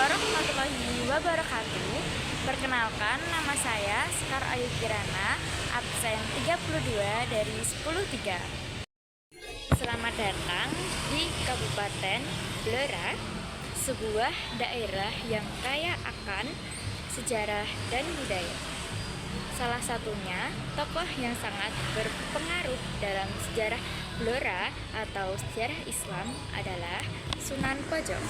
warahmatullahi wabarakatuh. Perkenalkan, nama saya Sekar Ayu Kirana, absen 32 dari 10.3. Selamat datang di Kabupaten Blora, sebuah daerah yang kaya akan sejarah dan budaya. Salah satunya tokoh yang sangat berpengaruh dalam sejarah Blora atau sejarah Islam adalah Sunan Pojo.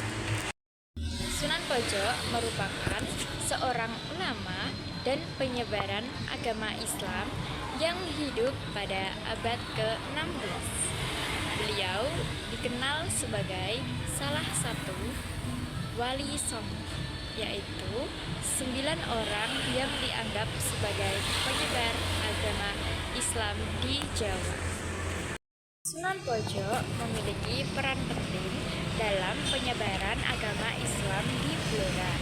Sunan Pojo merupakan seorang ulama dan penyebaran agama Islam yang hidup pada abad ke-16. Beliau dikenal sebagai salah satu wali songo, yaitu 9 orang yang dianggap sebagai penyebar agama Islam di Jawa. Sunan Pojo memiliki peran penting dalam penyebaran agama Islam di Blora.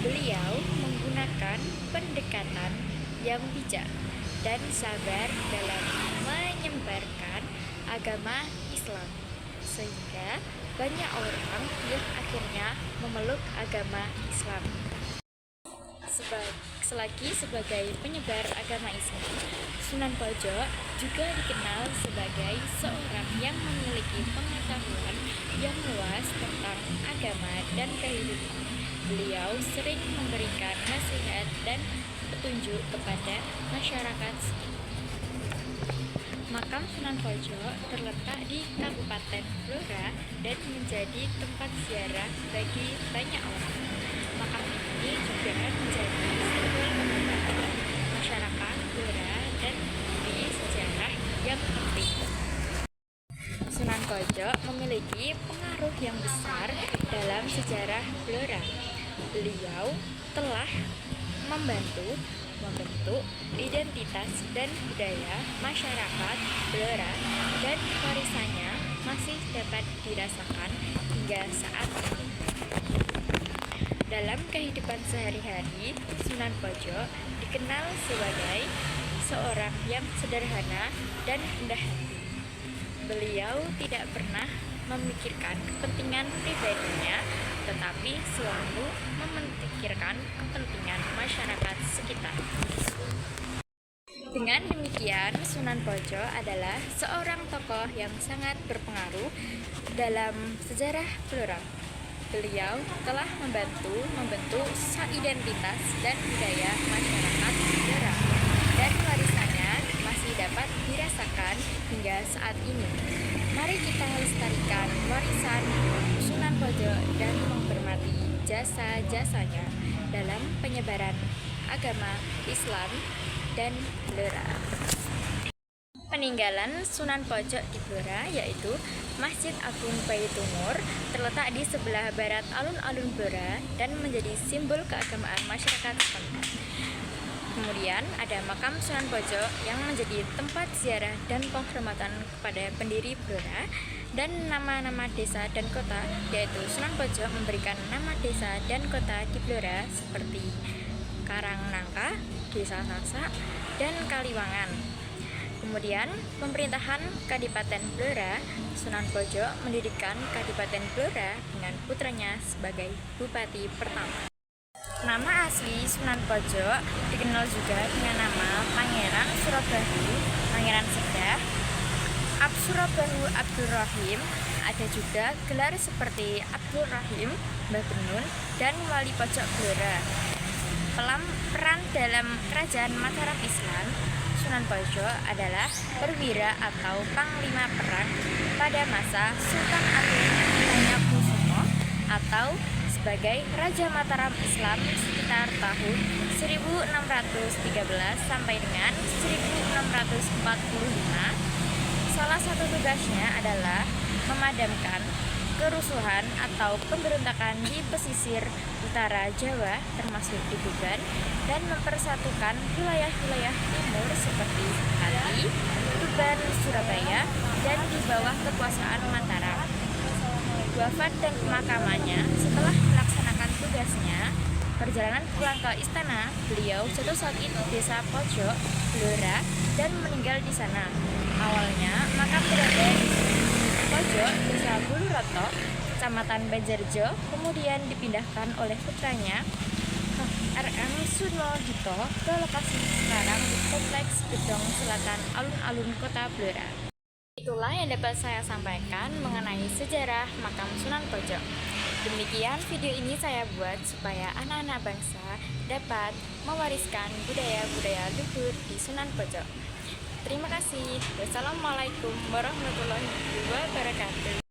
Beliau menggunakan pendekatan yang bijak dan sabar dalam menyebarkan agama Islam, sehingga banyak orang yang akhirnya memeluk agama Islam. Selagi sebagai penyebar agama Islam, Sunan Pojo juga dikenal sebagai seorang yang memiliki pengetahuan yang luas tentang agama dan kehidupan. Beliau sering memberikan nasihat dan petunjuk kepada masyarakat sekitar. Makam Sunan Pojo terletak di Kabupaten Blora dan menjadi tempat ziarah bagi banyak orang. Makam ini juga menjadi simbol kebanggaan masyarakat Blora dan memiliki sejarah yang penting. Sunan Pojo memiliki pengaruh yang besar dalam sejarah Blora. Beliau telah membantu membentuk identitas dan budaya masyarakat Blora, dan warisannya masih dapat dirasakan hingga saat ini. Dalam kehidupan sehari-hari, Sunan Pojo dikenal sebagai seorang yang sederhana dan rendah hati. Beliau tidak pernah memikirkan kepentingan pribadinya, tetapi selalu memikirkan kepentingan masyarakat sekitar. Dengan demikian, Sunan Pojo adalah seorang tokoh yang sangat berpengaruh dalam sejarah Blora. Beliau telah membentuk identitas dan budaya masyarakat Blora, dan warisannya masih dapat dirasakan hingga saat ini. Mari kita lestarikan warisan Sunan Pojo dan menghormati jasa-jasanya dalam penyebaran agama Islam dan Blora. Peninggalan Sunan Pojo di Blora yaitu Masjid Agung Baitumur, terletak di sebelah barat alun-alun Blora dan menjadi simbol keagamaan masyarakat setempat. Kemudian ada makam Sunan Pojo yang menjadi tempat ziarah dan penghormatan kepada pendiri Blora, dan nama-nama desa dan kota, yaitu Sunan Pojo memberikan nama desa dan kota di Blora seperti Karangnangka, Desa Sasak, dan Kaliwangan. Kemudian pemerintahan Kadipaten Blora, Sunan Pojo mendirikan Kadipaten Blora dengan putranya sebagai bupati pertama. Nama asli Sunan Pojo dikenal juga dengan nama Pangeran Surabahu, Pangeran Sedah, Surabahu Abdul Rahim. Ada juga gelar seperti Abdul Rahim, Mbah Benun, dan Wali Pojok Blora. Peran dalam kerajaan Mataram Islam, Sunan Pojo adalah perwira atau panglima perang pada masa Sultan Agung Hamengkubuwono atau sebagai Raja Mataram Islam sekitar tahun 1613 sampai dengan 1645. Salah satu tugasnya adalah memadamkan kerusuhan atau pemberontakan di pesisir utara Jawa termasuk di Tuban, dan mempersatukan wilayah-wilayah timur seperti Pati, Tuban, Surabaya, dan di bawah kekuasaan Mataram. Wafat dan pemakamannya setelah melaksanakan tugasnya. Perjalanan pulang ke istana, beliau jatuh sakit di desa Pojo, Blora, dan meninggal di sana. Awalnya makam berada di Pojo, desa Buluroto, Kecamatan Banjarjo, kemudian dipindahkan oleh putranya RM Sunodito ke lokasi sekarang di Kompleks Gedong Selatan Alun-Alun Kota Blora. Itulah yang dapat saya sampaikan mengenai sejarah makam Sunan Pojok. Demikian video ini saya buat supaya anak-anak bangsa dapat mewariskan budaya-budaya luhur di Sunan Pojok. Terima kasih. Wassalamualaikum warahmatullahi wabarakatuh.